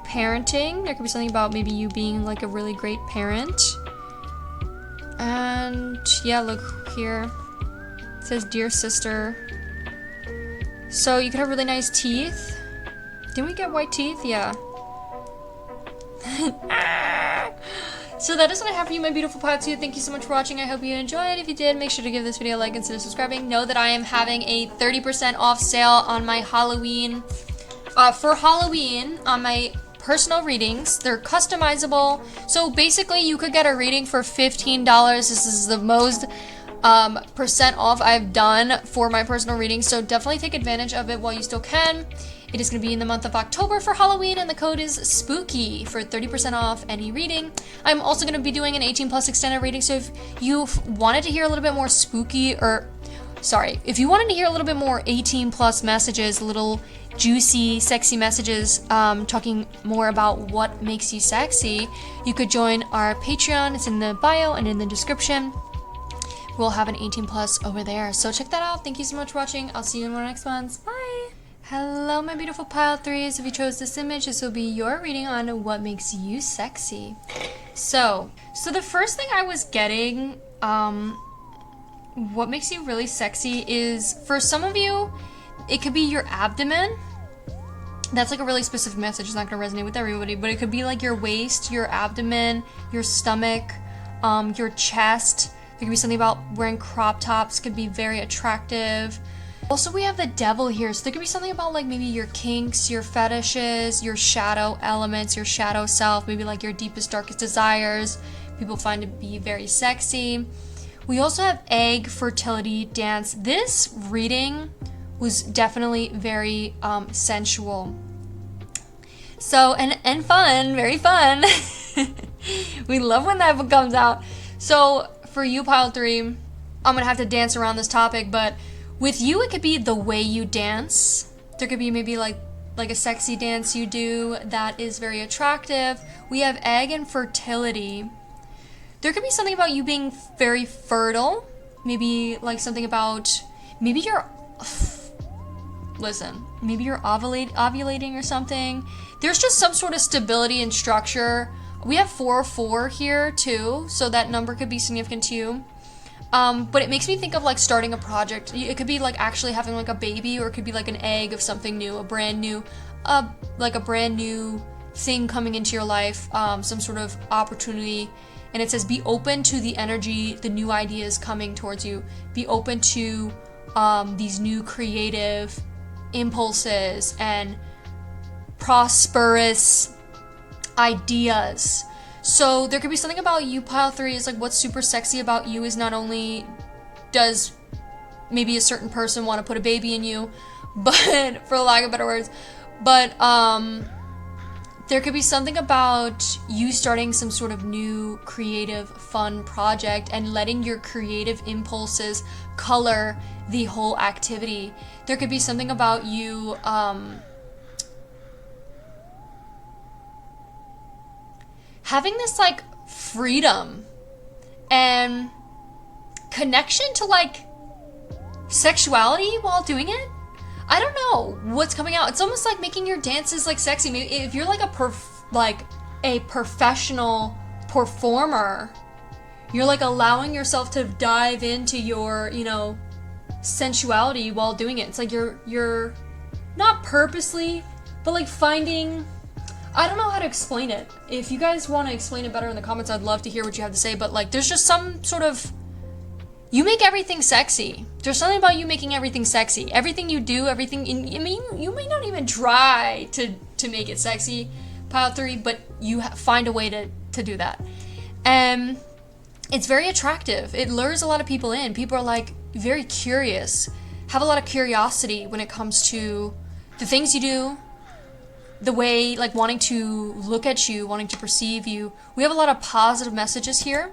parenting. There could be something about maybe you being like a really great parent. And yeah, look here. It says, dear sister. So you could have really nice teeth. Didn't we get white teeth? Yeah. So that is what I have for you, my beautiful pile 2. Thank you so much for watching. I hope you enjoyed. If you did, make sure to give this video a like, consider subscribing. Know that I am having a 30% off sale on my Halloween, for Halloween, on my personal readings. They're customizable. So basically you could get a reading for $15. This is the most percent off I've done for my personal readings. So definitely take advantage of it while you still can. It is going to be in the month of October for Halloween, and the code is SPOOKY for 30% off any reading. I'm also going to be doing an 18+ extended reading, so if you wanted to hear a little bit more spooky, if you wanted to hear a little bit more 18+ messages, little juicy, sexy messages, talking more about what makes you sexy, you could join our Patreon. It's in the bio and in the description. We'll have an 18+ over there, so check that out. Thank you so much for watching. I'll see you in one of the next ones. Bye! Hello, my beautiful pile 3s. If you chose this image, this will be your reading on what makes you sexy. So the first thing I was getting, what makes you really sexy is, for some of you, it could be your abdomen. That's like a really specific message. It's not going to resonate with everybody, but it could be like your waist, your abdomen, your stomach, your chest. There could be something about wearing crop tops, could be very attractive. Also, we have the devil here, so there could be something about like maybe your kinks, your fetishes, your shadow elements, your shadow self, maybe like your deepest, darkest desires. People find to be very sexy. We also have egg fertility dance. This reading was definitely very sensual. So, and fun, very fun. We love when that book comes out. So, for you, pile 3, I'm gonna have to dance around this topic, but with you, it could be the way you dance. There could be maybe like a sexy dance you do that is very attractive. We have egg and fertility. There could be something about you being very fertile. Maybe like something about, maybe you're, listen, maybe you're ovulating or something. There's just some sort of stability and structure. We have 4-4 here too, so that number could be significant to you. But it makes me think of like starting a project. It could be like actually having like a baby, or it could be like an egg of something new, a brand new thing coming into your life, some sort of opportunity. And it says, be open to the energy, the new ideas coming towards you. Be open to these new creative impulses and prosperous ideas. So there could be something about you, pile 3, is like what's super sexy about you is not only does maybe a certain person want to put a baby in you, but for lack of better words, but there could be something about you starting some sort of new creative fun project and letting your creative impulses color the whole activity. There could be something about you having this like freedom and connection to like sexuality while doing it. I don't know what's coming out. It's almost like making your dances like sexy. Maybe if you're like a professional performer, you're like allowing yourself to dive into your, you know, sensuality while doing it. It's like you're not purposely, but like finding, I don't know how to explain it. If you guys want to explain it better in the comments, I'd love to hear what you have to say, but like there's just some sort of, you make everything sexy. There's something about you making everything sexy. Everything you do, everything, I mean, you may not even try to make it sexy, pile 3, but you find a way to do that. And it's very attractive. It lures a lot of people in. People are like very curious, have a lot of curiosity when it comes to the things you do, the way, like wanting to look at you, wanting to perceive you. We have a lot of positive messages here.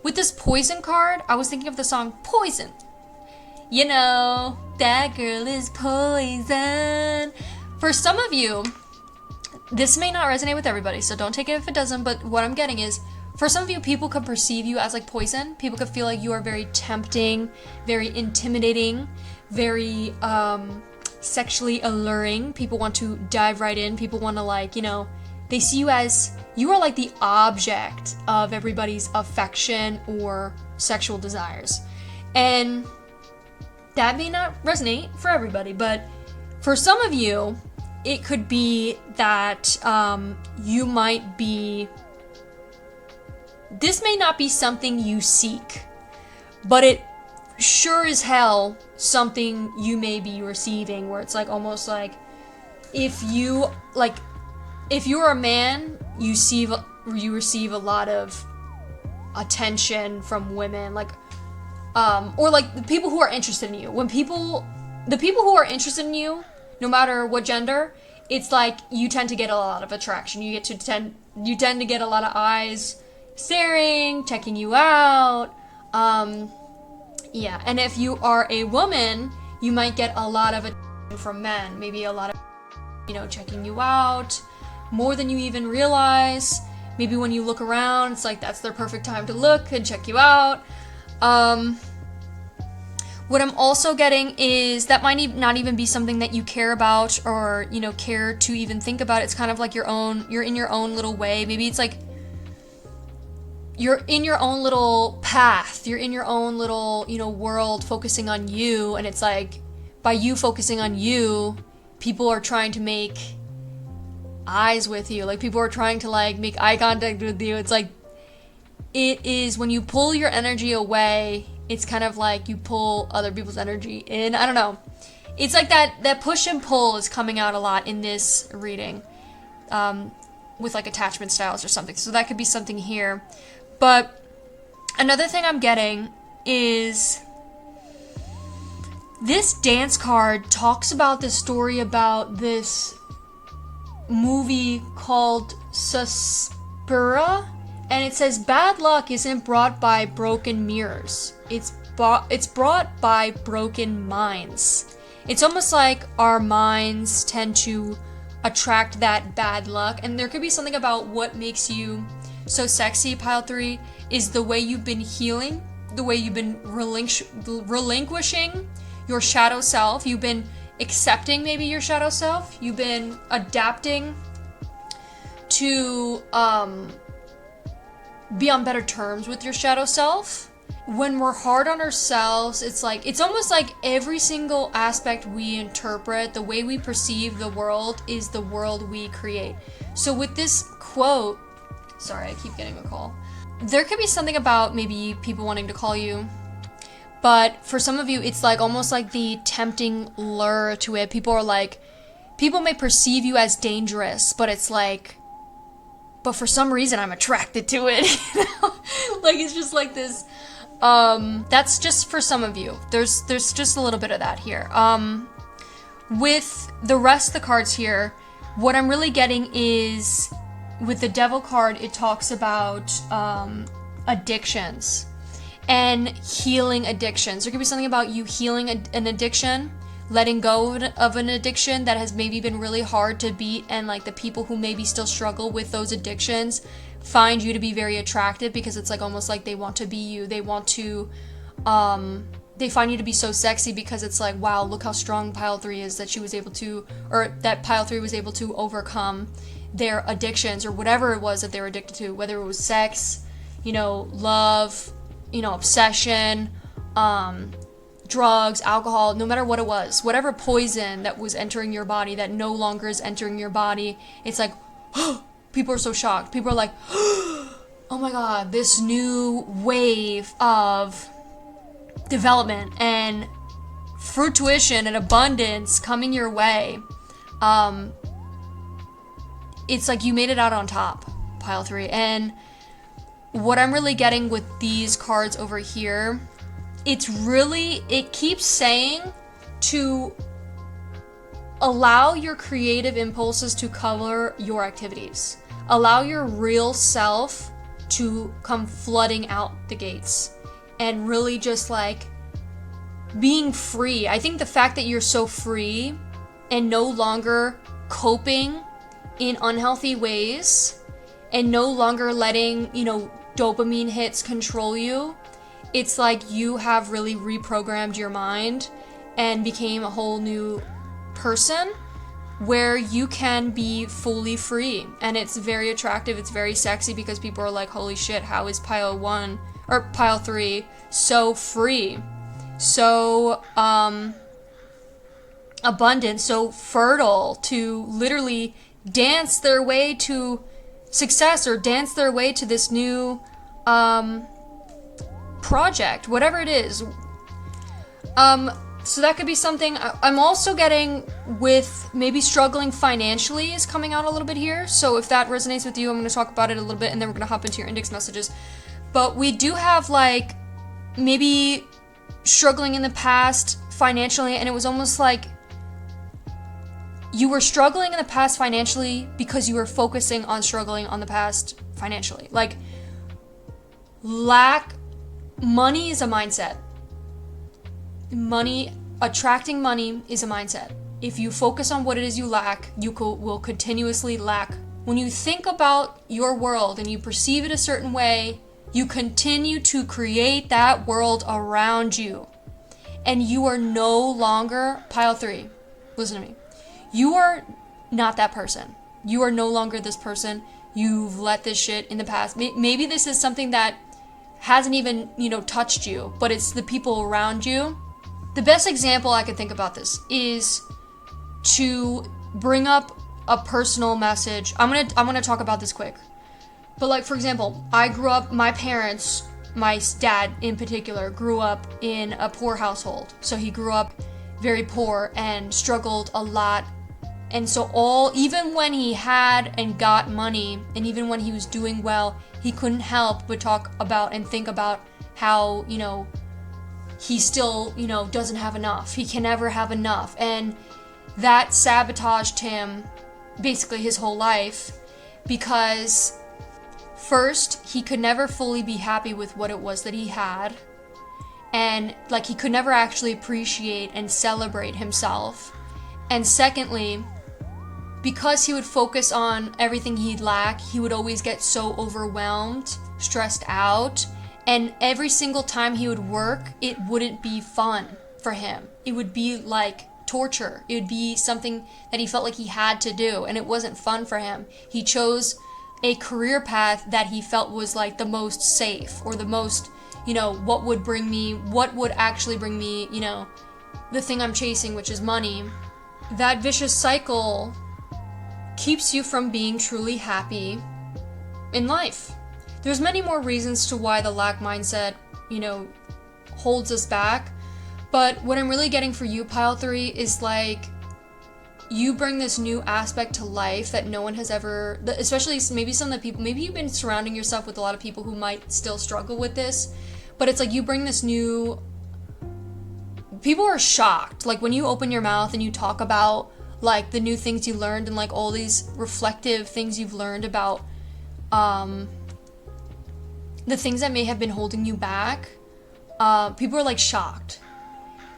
With this poison card, I was thinking of the song Poison. You know, that girl is poison. For some of you, this may not resonate with everybody, so don't take it if it doesn't, but what I'm getting is, for some of you, people could perceive you as like poison. People could feel like you are very tempting, very intimidating, very sexually alluring. People want to dive right in. People want to, like, you know, they see you as, you are like the object of everybody's affection or sexual desires. And that may not resonate for everybody, but for some of you, it could be that you might be, this may not be something you seek, but it sure as hell something you may be receiving, where it's like almost like if you're a man, you receive a lot of attention from women, like or like the people who are interested in you. The people who are interested in you, no matter what gender, it's like you tend to get a lot of attraction. You tend to get a lot of eyes staring, checking you out. Yeah, and if you are a woman, you might get a lot of attention from men. Maybe a lot of, checking you out more than you even realize. Maybe when you look around, it's like that's their perfect time to look and check you out. What I'm also getting is that might not even be something that you care about or, care to even think about. It's kind of like you're in your own little way. Maybe it's like you're in your own little path. You're in your own little, world focusing on you. And it's like, by you focusing on you, people are trying to make eyes with you. Like, people are trying to, make eye contact with you. It's like, it is when you pull your energy away, it's kind of like you pull other people's energy in. I don't know. It's like that push and pull is coming out a lot in this reading, with like attachment styles or something. So that could be something here. But another thing I'm getting is this dance card talks about this story about this movie called Suspiria, and it says bad luck isn't brought by broken mirrors. It's brought by broken minds. It's almost like our minds tend to attract that bad luck, and there could be something about what makes you so sexy, pile 3, is the way you've been healing, the way you've been relinquishing your shadow self. You've been accepting maybe your shadow self. You've been adapting to be on better terms with your shadow self. When we're hard on ourselves, it's almost like every single aspect we interpret, the way we perceive the world is the world we create. So with this quote, sorry, I keep getting a call. There could be something about maybe people wanting to call you, but for some of you, it's like almost like the tempting lure to it. People may perceive you as dangerous, but it's like, but for some reason I'm attracted to it. Like, it's just like this. That's just for some of you. There's just a little bit of that here. With the rest of the cards here, what I'm really getting is, with the Devil card, it talks about addictions and healing addictions. There could be something about you healing an addiction, letting go of an addiction that has maybe been really hard to beat, and like the people who maybe still struggle with those addictions find you to be very attractive, because it's like almost like they want to be you. They want to, they find you to be so sexy, because it's like, wow, look how strong pile 3 is, that she was able to, or that pile 3 was able to overcome their addictions or whatever it was that they were addicted to, whether it was sex, love, obsession, drugs, alcohol, no matter what it was, whatever poison that was entering your body that no longer is entering your body. It's like, people are so shocked. People are like, oh my God, this new wave of development and fruition and abundance coming your way. It's like you made it out on top, pile 3. And what I'm really getting with these cards over here, it keeps saying to allow your creative impulses to cover your activities. Allow your real self to come flooding out the gates, and really just like being free. I think the fact that you're so free and no longer coping in unhealthy ways, and no longer letting, dopamine hits control you, it's like you have really reprogrammed your mind and became a whole new person where you can be fully free. And it's very attractive, it's very sexy, because people are like, holy shit, how is pile 1 or pile 3 so free, so abundant, so fertile, to literally dance their way to success, or dance their way to this new project, whatever it is. So that could be something. I'm also getting with maybe struggling financially is coming out a little bit here. So if that resonates with you, I'm going to talk about it a little bit, and then we're going to hop into your index messages. But we do have like maybe struggling in the past financially, and it was almost like you were struggling in the past financially because you were focusing on struggling on the past financially. Like, money is a mindset. Attracting money is a mindset. If you focus on what it is you lack, you will continuously lack. When you think about your world and you perceive it a certain way, you continue to create that world around you. And you are no longer pile 3. Listen to me. You are not that person. You are no longer this person. You've let this shit in the past. Maybe this is something that hasn't even, touched you, but it's the people around you. The best example I can think about this is to bring up a personal message. I'm gonna talk about this quick. But like, for example, I grew up, my parents, my dad in particular, grew up in a poor household. So he grew up very poor and struggled a lot. And so even when he had and got money, and even when he was doing well, he couldn't help but talk about and think about how, he still, doesn't have enough. He can never have enough. And that sabotaged him basically his whole life, because first, he could never fully be happy with what it was that he had. And like, he could never actually appreciate and celebrate himself. And secondly, because he would focus on everything he'd lack, he would always get so overwhelmed, stressed out, and every single time he would work, it wouldn't be fun for him. It would be like torture. It would be something that he felt like he had to do, and it wasn't fun for him. He chose a career path that he felt was like the most safe, or the most, what would actually bring me, the thing I'm chasing, which is money. That vicious cycle keeps you from being truly happy in life. There's many more reasons to why the lack mindset, holds us back. But what I'm really getting for you, pile 3, is like, you bring this new aspect to life that no one has ever, especially maybe some of the people, maybe you've been surrounding yourself with a lot of people who might still struggle with this, but it's like you bring this new, people are shocked. Like when you open your mouth and you talk about like the new things you learned, and like all these reflective things you've learned about the things that may have been holding you back, people are like shocked.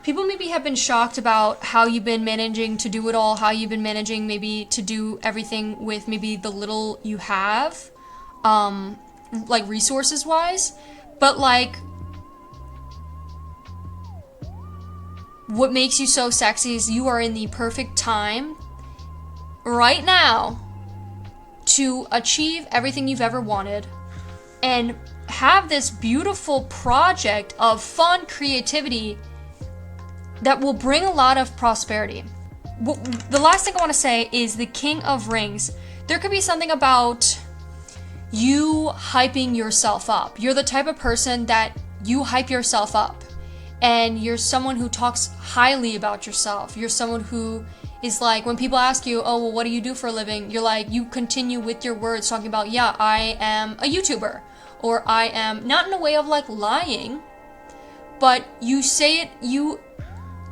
People maybe have been shocked about how you've been managing to do it all, how you've been managing maybe to do everything with maybe the little you have, like resources wise. But like, what makes you so sexy is you are in the perfect time right now to achieve everything you've ever wanted and have this beautiful project of fun creativity that will bring a lot of prosperity. The last thing I want to say is the King of Rings. There could be something about you hyping yourself up. You're the type of person that you hype yourself up. And you're someone who talks highly about yourself. You're someone who is like, when people ask you, oh, well, what do you do for a living? You're like, you continue with your words talking about, yeah, I am a YouTuber. Or I am, not in a way of like lying, but you say it, you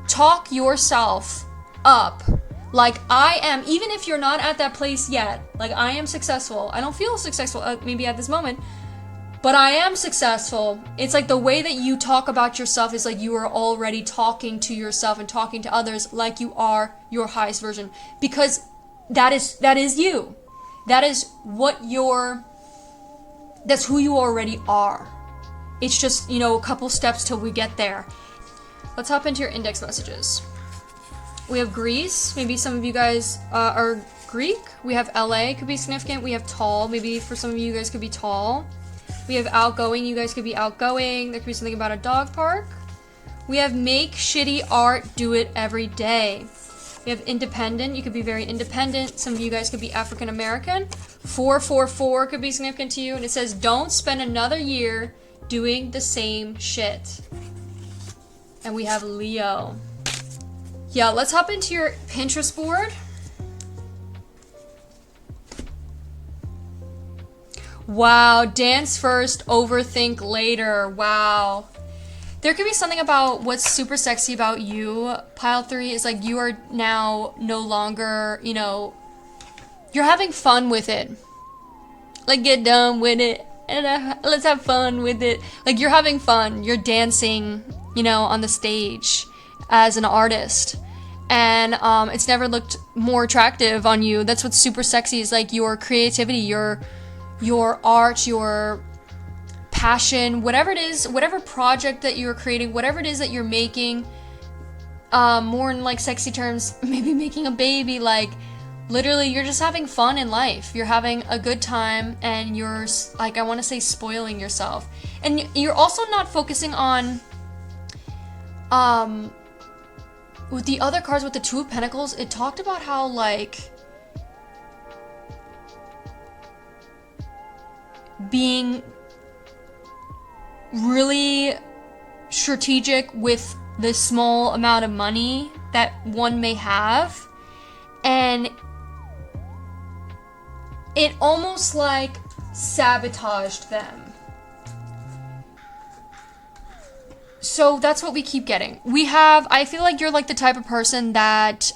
talk yourself up. Like, I am, even if you're not at that place yet, like I am successful. I don't feel successful maybe at this moment, but I am successful. It's like the way that you talk about yourself is like you are already talking to yourself and talking to others like you are your highest version, because that is you. That is that's who you already are. It's just, a couple steps till we get there. Let's hop into your index messages. We have Greece. Maybe some of you guys are Greek. We have LA, could be significant. We have tall. Maybe for some of you guys could be tall. We have outgoing. You guys could be outgoing. There could be something about a dog park. We have make shitty art, do it every day. We have independent. You could be very independent. Some of you guys could be African American. 444 could be significant to you. And it says, don't spend another year doing the same shit. And we have Leo. Yeah, let's hop into your Pinterest board. Wow, dance first, overthink later. Wow. There could be something about what's super sexy about you. Pile 3 is like you are now no longer, you know, you're having fun with it. Like, get done with it. And let's have fun with it. Like, you're having fun. You're dancing, you know, on the stage as an artist. And it's never looked more attractive on you. That's what's super sexy is like your creativity, your art, your passion, whatever it is, whatever project that you're creating, whatever it is that you're making, more in like sexy terms, maybe making a baby, like literally you're just having fun in life. You're having a good time and you're like, I want to say spoiling yourself. And you're also not focusing on, with the other cards with the Two of Pentacles, it talked about how like being really strategic with the small amount of money that one may have, and it almost like sabotaged them. So that's what we keep getting. I feel like you're like the type of person that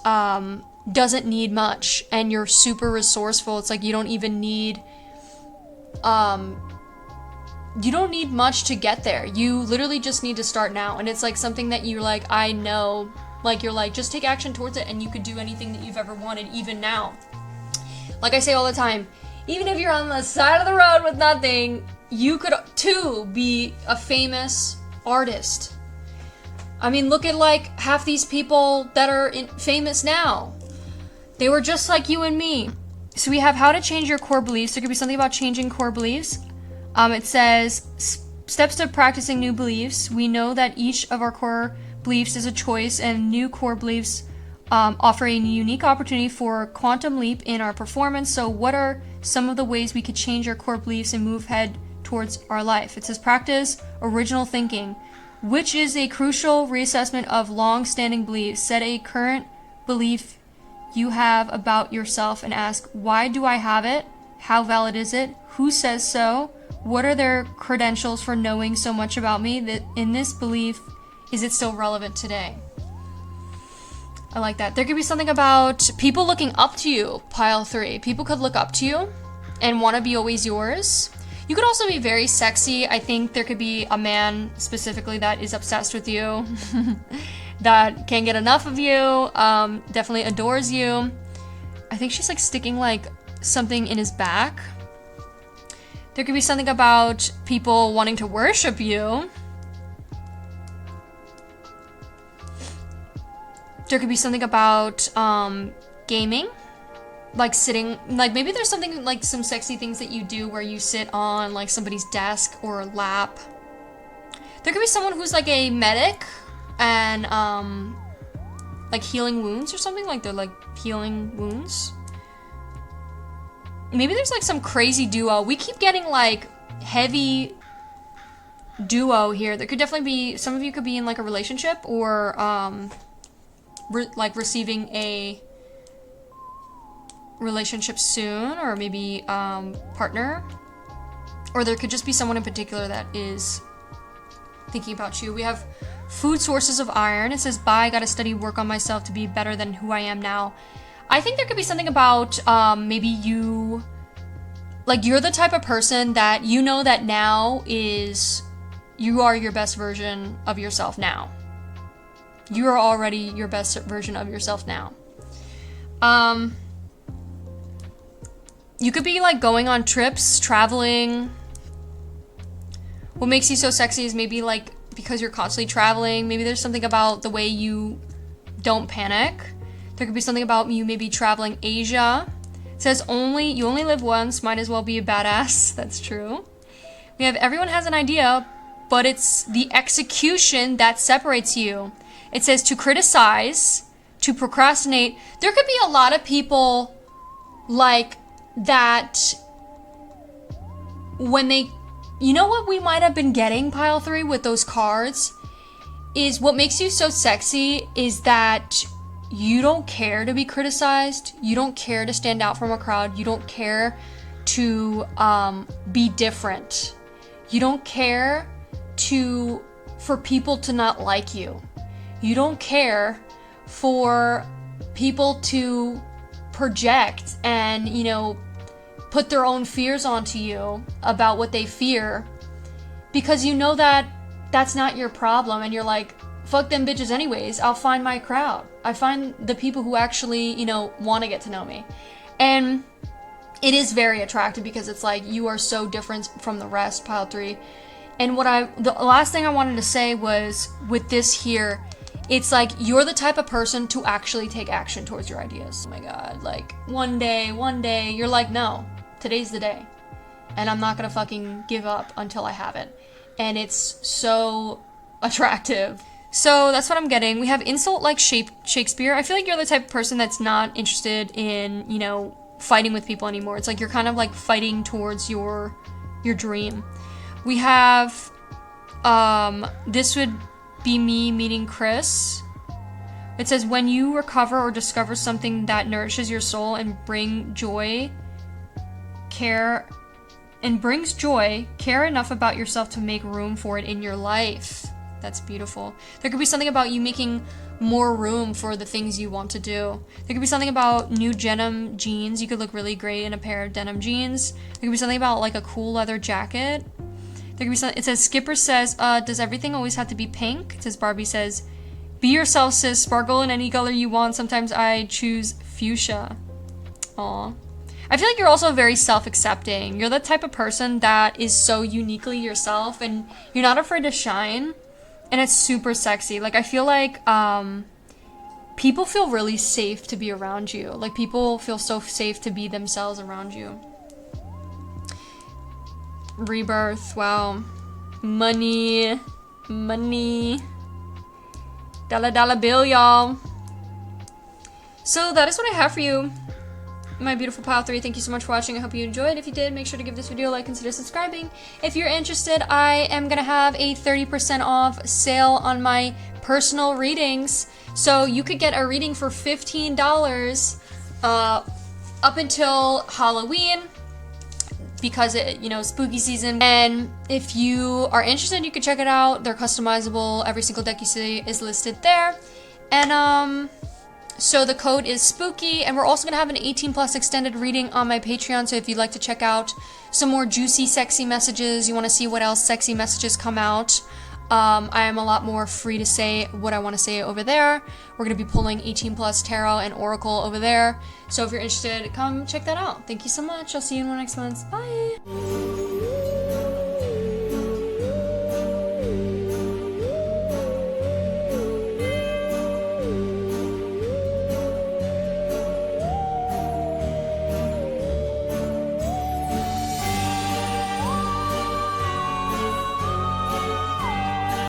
doesn't need much and you're super resourceful. It's like you don't even need you don't need much to get there. You literally just need to start now. And it's like something that you're like, I know, like you're like, just take action towards it and you could do anything that you've ever wanted, even now. Like I say all the time, even if you're on the side of the road with nothing, you could too be a famous artist. I mean, look at like half these people that are famous now. They were just like you and me. So we have how to change your core beliefs. There could be something about changing core beliefs. It says steps to practicing new beliefs. We know that each of our core beliefs is a choice, and new core beliefs offer a unique opportunity for a quantum leap in our performance. So what are some of the ways we could change our core beliefs and move ahead towards our life? It says practice original thinking, which is a crucial reassessment of long-standing beliefs. Set a current belief you have about yourself and ask, why do I have it? How valid is it? Who says so? What are their credentials for knowing so much about me? That in this belief, is it still relevant today? I like that. There could be something about people looking up to you, pile 3. People could look up to you and want to be always yours. You could also be very sexy. I think there could be a man specifically that is obsessed with you, that can't get enough of you, definitely adores you. I think she's like sticking like something in his back. There could be something about people wanting to worship you. There could be something about gaming, like sitting, like maybe there's something like some sexy things that you do where you sit on like somebody's desk or lap. There could be someone who's like a medic and like healing wounds or something, like they're like healing wounds. Maybe there's like some crazy duo. We keep getting like heavy duo here. There could definitely be, some of you could be in like a relationship or like receiving a relationship soon, or maybe partner, or there could just be someone in particular that is thinking about you. We have food sources of iron. It says, bye, gotta study, work on myself to be better than who I am now. I think there could be something about maybe you, like you're the type of person that you know that now is, you are your best version of yourself now. You are already your best version of yourself now. You could be like going on trips, traveling. What makes you so sexy is maybe like because you're constantly traveling. Maybe there's something about the way you don't panic. There could be something about you maybe traveling Asia. It says you only live once, might as well be a badass. That's true. We have everyone has an idea, but it's the execution that separates you. It says to criticize, to procrastinate. There could be a lot of people like that when they, you know what we might have been getting, pile 3, with those cards, is what makes you so sexy is that you don't care to be criticized. You don't care to stand out from a crowd. You don't care to be different. You don't care for people to not like you. You don't care for people to project and, you know, put their own fears onto you about what they fear, because you know that that's not your problem, and you're like, fuck them bitches anyways. I'll find my crowd. I find the people who actually, you know, want to get to know me. And it is very attractive because it's like you are so different from the rest, pile 3. And the last thing I wanted to say was with this here, it's like you're the type of person to actually take action towards your ideas. Oh my god, like one day, you're like, no, today's the day. And I'm not gonna fucking give up until I have it. And it's so attractive. So that's what I'm getting. We have insult like Shakespeare. I feel like you're the type of person that's not interested in, you know, fighting with people anymore. It's like you're kind of like fighting towards your dream. We have this would be me meeting Chris. It says when you recover or discover something that nourishes your soul and brings joy, care enough about yourself to make room for it in your life. That's beautiful. There could be something about you making more room for the things you want to do. There could be something about new denim jeans. You could look really great in a pair of denim jeans. There could be something about like a cool leather jacket. There could be something, it says, Skipper says, does everything always have to be pink? It says, Barbie says, be yourself, sis, sparkle in any color you want. Sometimes I choose fuchsia. Aw. I feel like you're also very self-accepting. You're the type of person that is so uniquely yourself and you're not afraid to shine. And it's super sexy. Like, I feel like people feel really safe to be around you. Like, people feel so safe to be themselves around you. Rebirth, wow. Money. Dollar bill, y'all. So that is what I have for you, my beautiful pile 3. Thank you so much for watching. I hope you enjoyed. If you did, make sure to give this video a like, consider subscribing. If you're interested, I am gonna have a 30% off sale on my personal readings. So you could get a reading for $15 up until Halloween, because it, you know, spooky season. And if you are interested, you can check it out. They're customizable. Every single deck you see is listed there. And so the code is spooky, and we're also gonna have an 18+ extended reading on my Patreon. So if you'd like to check out some more juicy, sexy messages, you want to see what else sexy messages come out, I am a lot more free to say what I want to say over there. We're gonna be pulling 18+ tarot and oracle over there. So if you're interested, come check that out. Thank you so much. I'll see you in the next month. Bye.